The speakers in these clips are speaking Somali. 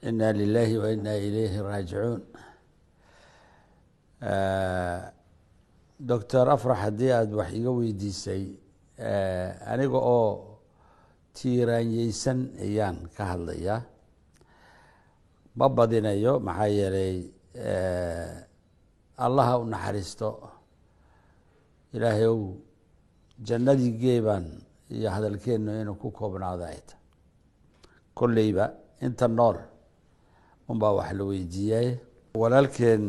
إنا لله وإنا إليه راجعون. دكتور أفرح haddii aad wax iga weydiisay aniga oo tiiraanyeysan ayaan ka hadlayaa ma badinayo maxaa yeelay allaha u naxariisto ilaahay jannadii geeban iyo hadalkeenu inuu ku koobnaado ay tahay kolleyba inta nool unbaa wax la weydiiyay walaalkeen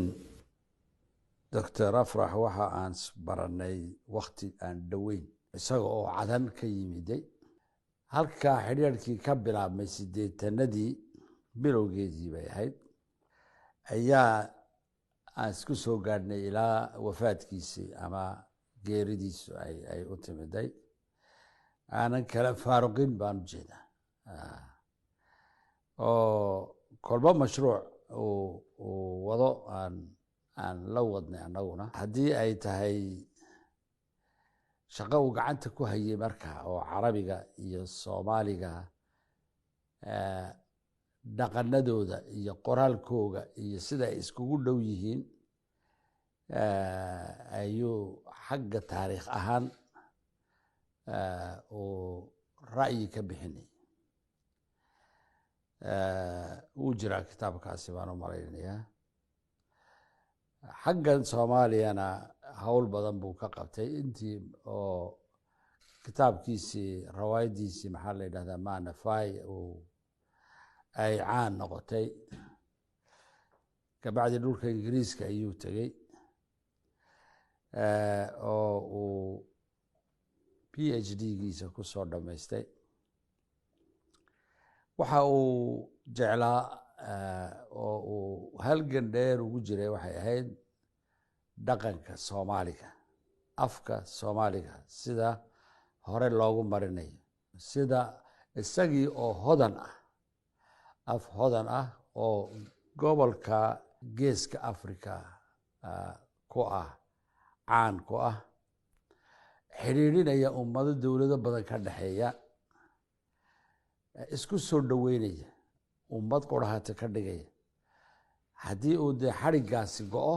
دكتور أفرح waxa aan baranay waqti aan dhaweyn isaga oo cadan ka yimiday halka xiriirkii ka bilaabmay 80-nadii bilowgeedii bay ahayd ayaa aan isku soo gaadhnay ilaa wafaadkiisii ama geeridiisu ay u timiday aanan kala faaruqin baan u jeedaa oo kolba mashruuc uu wado aan la wadnay annaguna haddii ay tahay shaqo uu gacanta ku hayay marka oo carabiga iyo soomaaliga dhaqanadooda iyo qoraalkooga iyo sida ay iskugu dhow yihiin ayuu xagga taariikh ahaan uu ra'yi ka bixinay wuu jiraa kitaabkaasi baan u malaynayaa xaggan soomaaliyana hawl badan buu ka qabtay intii oo kitaabkiisii rawaayadiisii maxaa la yidhahdaa maanafay ay caan noqotay kabacdi dhulka ingiriiska ayuu tegey oo uu PhD-giisa ku soo dhammaystay waxa uu jeclaa oo uu halgan dheer ugu jiray waxay ahayd dhaqanka soomaaliga afka soomaaliga sida hore loogu marinayo sida isagii oo hodan ah af hodan ah oo gobolka geeska Afrika ku ah caan ku ah xiriirinaya ummado dowlado badan ka dhaxeeya isku soo dhaweynaya ummad qorahata ka dhigaya haddii uu dee xadhiggaasi go'o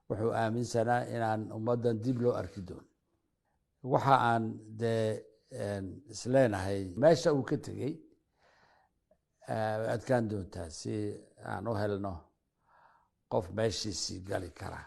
wuxuu aaminsanaa inaan ummaddan dib loo arki doono waxa aan dee isleenahay meesha uu ka tegey adkaan doontaa si aan u helno qof meeshiisii gali kara